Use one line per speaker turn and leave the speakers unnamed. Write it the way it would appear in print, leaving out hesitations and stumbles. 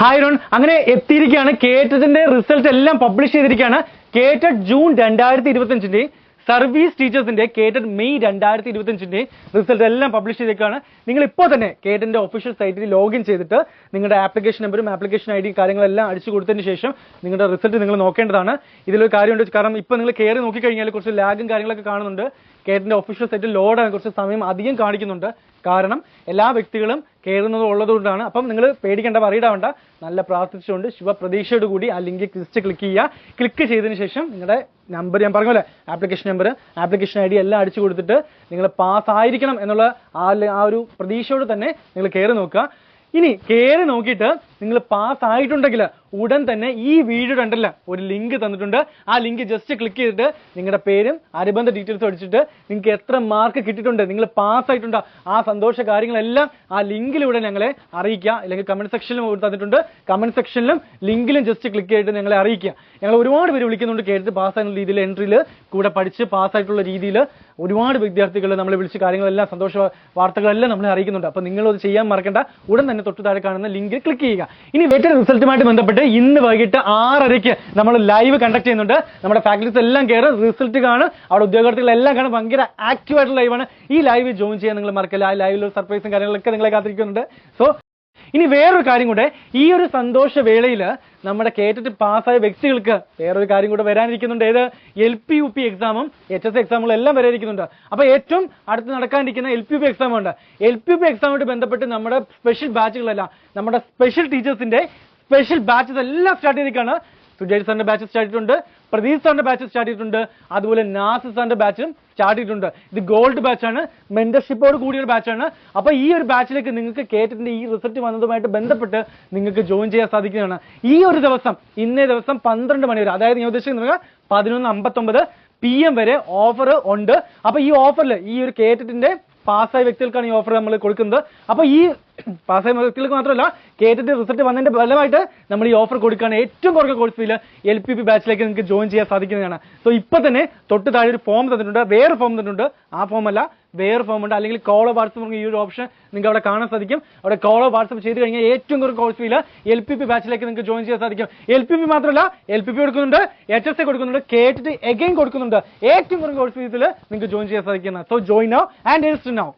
Hi Ron, അങ്ങനെ എത്തിയിരിക്കുകയാണ്. കേറ്ററ്റിന്റെ result എല്ലാം പബ്ലിഷ് ചെയ്തിരിക്കുകയാണ്. കേറ്ററ്റ് ജൂൺ 2025 സർവീസ് ടീച്ചേഴ്സിന്റെ കേറ്ററ്റ് മെയ് 2025 റിസൾട്ട് എല്ലാം പബ്ലിഷ് ചെയ്തേക്കാണ്. നിങ്ങൾ ഇപ്പോൾ തന്നെ കേറ്ററ്റിന്റെ ഒഫീഷ്യൽ സൈറ്റിൽ ലോഗിൻ ചെയ്തിട്ട് നിങ്ങളുടെ ആപ്ലിക്കേഷൻ നമ്പറും ആപ്ലിക്കേഷൻ ഐ ഡി കാര്യങ്ങളെല്ലാം അടിച്ചു കൊടുത്തതിന് ശേഷം നിങ്ങളുടെ റിസൾട്ട് നിങ്ങൾ നോക്കേണ്ടതാണ്. ഇതിലൊരു കാര്യമുണ്ട്, കാരണം ഇപ്പോൾ നിങ്ങൾ കയറി നോക്കിക്കഴിഞ്ഞാൽ കുറച്ച് ലാഗും കാര്യങ്ങളൊക്കെ കാണുന്നുണ്ട്. കേറ്ററ്റിന്റെ ഒഫീഷ്യൽ സൈറ്റിൽ ലോഡാൻ കുറച്ച് സമയം അധികം കാണിക്കുന്നുണ്ട്. കാരണം എല്ലാ വ്യക്തികളും കയറുന്നത് ഉള്ളതുകൊണ്ടാണ്. അപ്പം നിങ്ങൾ പേടിക്കേണ്ട, വറീഡാവേണ്ട, നല്ല പ്രാർത്ഥിച്ചുകൊണ്ട് ശുഭപ്രതീക്ഷയോട് കൂടി ആ ലിങ്ക് ജസ്റ്റ് ക്ലിക്ക് ചെയ്യുക. ക്ലിക്ക് ചെയ്തതിന് ശേഷം നിങ്ങളുടെ നമ്പർ, ഞാൻ പറഞ്ഞല്ലേ application number, application I D എല്ലാം അടിച്ചു കൊടുത്തിട്ട് നിങ്ങൾ പാസ് ആയിരിക്കണം എന്നുള്ള ആ ഒരു പ്രതീക്ഷയോട് തന്നെ നിങ്ങൾ കയറി നോക്കുക. ഇനി കയറി നോക്കിയിട്ട് നിങ്ങൾ പാസ് ആയിട്ടുണ്ടെങ്കിൽ ഉടൻ തന്നെ ഈ വീഡിയോ ഉണ്ടല്ല ഒരു ലിങ്ക് തന്നിട്ടുണ്ട്. ആ ലിങ്ക് ജസ്റ്റ് ക്ലിക്ക് ചെയ്തിട്ട് നിങ്ങളുടെ പേരും അനുബന്ധ ഡീറ്റെയിൽസും അടിച്ചിട്ട് നിങ്ങൾക്ക് എത്ര മാർക്ക് കിട്ടിയിട്ടുണ്ട്, നിങ്ങൾ പാസ് ആയിട്ടുണ്ടോ, ആ സന്തോഷ കാര്യങ്ങളെല്ലാം ആ ലിങ്കിലൂടെ ഞങ്ങളെ അറിയിക്കുക. അല്ലെങ്കിൽ കമന്റ് സെക്ഷനിലും തന്നിട്ടുണ്ട്, കമന്റ് സെക്ഷനിലും ലിങ്കിലും ജസ്റ്റ് ക്ലിക്ക് ചെയ്തിട്ട് ഞങ്ങളെ അറിയിക്കുക. ഞങ്ങൾ ഒരുപാട് പേര് വിളിക്കുന്നുണ്ട് കേട്ടിട്ട് പാസ്സാകുന്ന രീതിയിൽ, എൻട്രിയിൽ കൂടെ പഠിച്ച് പാസ്സായിട്ടുള്ള രീതിയിൽ ഒരുപാട് വിദ്യാർത്ഥികൾ നമ്മളെ വിളിച്ച് കാര്യങ്ങളെല്ലാം സന്തോഷ വാർത്തകളെല്ലാം നമ്മളെ അറിയിക്കുന്നുണ്ട്. അപ്പോൾ നിങ്ങളത് ചെയ്യാൻ മറക്കണ്ട, ഉടൻ തന്നെ തൊട്ട് താഴെ കാണുന്ന ലിങ്കിൽ ക്ലിക്ക് ചെയ്യുക. ഇനി വെറ്റർ റിസൾട്ടുമായിട്ട് ബന്ധപ്പെട്ട് ഇന്ന് വൈകിട്ട് 6:30 നമ്മൾ ലൈവ് കണ്ടക്ട് ചെയ്യുന്നുണ്ട്. നമ്മുടെ ഫാക്കൽറ്റീസ് എല്ലാം കയറും, റിസൾട്ട് കാണും, അവിടെ ഉദ്യോഗാർത്ഥികളെല്ലാം കാണും. ഭയങ്കര ആക്റ്റീവ് ആയിട്ടുള്ള ലൈവാണ്. ഈ ലൈവ് ജോയിൻ ചെയ്യാൻ നിങ്ങൾ മറക്കില്ല. ആ ലൈവിൽ സർപ്രൈസും കാര്യങ്ങളൊക്കെ നിങ്ങളെ കാത്തിരിക്കുന്നുണ്ട്. സോ ഇനി വേറൊരു കാര്യം കൂടെ, ഈ ഒരു സന്തോഷ വേളയിൽ നമ്മുടെ കേട്ടിട്ട് പാസ്സായ വ്യക്തികൾക്ക് വേറൊരു കാര്യം കൂടെ വരാനിരിക്കുന്നുണ്ട്. ഏത് LP UP എക്സാമും HS എക്സാമുകളും എല്ലാം വരാനിരിക്കുന്നുണ്ട്. അപ്പൊ ഏറ്റവും അടുത്ത് നടക്കാനിരിക്കുന്ന LP UP എക്സാം ഉണ്ട്. LP UP എക്സാമുമായിട്ട് ബന്ധപ്പെട്ട് നമ്മുടെ സ്പെഷ്യൽ ബാച്ചുകളെല്ലാം, നമ്മുടെ സ്പെഷ്യൽ ടീച്ചേഴ്സിന്റെ സ്പെഷ്യൽ ബാച്ചസ് എല്ലാം സ്റ്റാർട്ട് ചെയ്തിരിക്കുകയാണ്. സുജയ് സാറിന്റെ ബാച്ച് സ്റ്റാർട്ട് ചെയ്തിട്ടുണ്ട്, പ്രദീപ് സാറിന്റെ ബാച്ച് സ്റ്റാർട്ട് ചെയ്തിട്ടുണ്ട്, അതുപോലെ നാസിർ സാറിന്റെ ബാച്ചും സ്റ്റാർട്ട് ചെയ്തിട്ടുണ്ട്. ഇത് ഗോൾഡ് ബാച്ചാണ്, മെന്റർഷിപ്പോട് കൂടിയൊരു ബാച്ചാണ്. അപ്പൊ ഈ ഒരു ബാച്ചിലേക്ക് നിങ്ങൾക്ക് കേറ്ററ്റിന്റെ ഈ റിസൾട്ട് വന്നതുമായിട്ട് ബന്ധപ്പെട്ട് നിങ്ങൾക്ക് ജോയിൻ ചെയ്യാൻ സാധിക്കുന്നതാണ്. ഈ ഒരു ദിവസം, ഇന്നേ ദിവസം 12 മണി വരെ, അതായത് ഞാൻ ഉദ്ദേശിക്കുന്നത് 11:59 PM വരെ ഓഫർ ഉണ്ട്. അപ്പൊ ഈ ഓഫറിൽ ഈ ഒരു കേറ്ററ്റിന്റെ പാസ്സായ വ്യക്തികൾക്കാണ് ഈ ഓഫർ നമ്മൾ കൊടുക്കുന്നത്. അപ്പൊ ഈ പാസ്സായ വ്യക്തികൾക്ക് മാത്രമല്ല, കേറ്ററ്റ് റിസൾട്ട് വന്നതിന്റെ ഫലമായിട്ട് നമ്മൾ ഈ ഓഫർ കൊടുക്കുകയാണ്. ഏറ്റവും കുറഞ്ഞ കോഴ്സ് ഫീൽ LP UP ബാച്ചിലേക്ക് നിങ്ങൾക്ക് ജോയിൻ ചെയ്യാൻ സാധിക്കുന്നതാണ്. സോ ഇപ്പൊ തന്നെ തൊട്ട് താഴെ ഒരു ഫോം തന്നിട്ടുണ്ട്, വേറെ ഫോം തന്നിട്ടുണ്ട്. ആ ഫോം അല്ല, വേറെ ഫോം ഉണ്ട്. അല്ലെങ്കിൽ കോളോ വാട്സപ്പ്, ഈ ഒരു ഓപ്ഷൻ നിങ്ങൾക്ക് അവിടെ കാണാൻ സാധിക്കും. അവിടെ കോളോ വാട്സപ്പ് ചെയ്ത് കഴിഞ്ഞാൽ ഏറ്റവും കുറഞ്ഞ കോഴ്സ് ഫീൽ LP UP ബാച്ചിലേക്ക് നിങ്ങൾക്ക് ജോയിൻ ചെയ്യാൻ സാധിക്കും. LP UP മാത്രമല്ല, LP UP കൊടുക്കുന്നുണ്ട്, HS കൊടുക്കുന്നുണ്ട്, കേറ്ററ്റ് എഗൈൻ കൊടുക്കുന്നുണ്ട്. ഏറ്റവും കുറഞ്ഞ കോഴ്സ് ഫീസിൽ നിങ്ങൾക്ക് ജോയിൻ ചെയ്യാൻ സാധിക്കുന്നതാണ്. So join now and register now.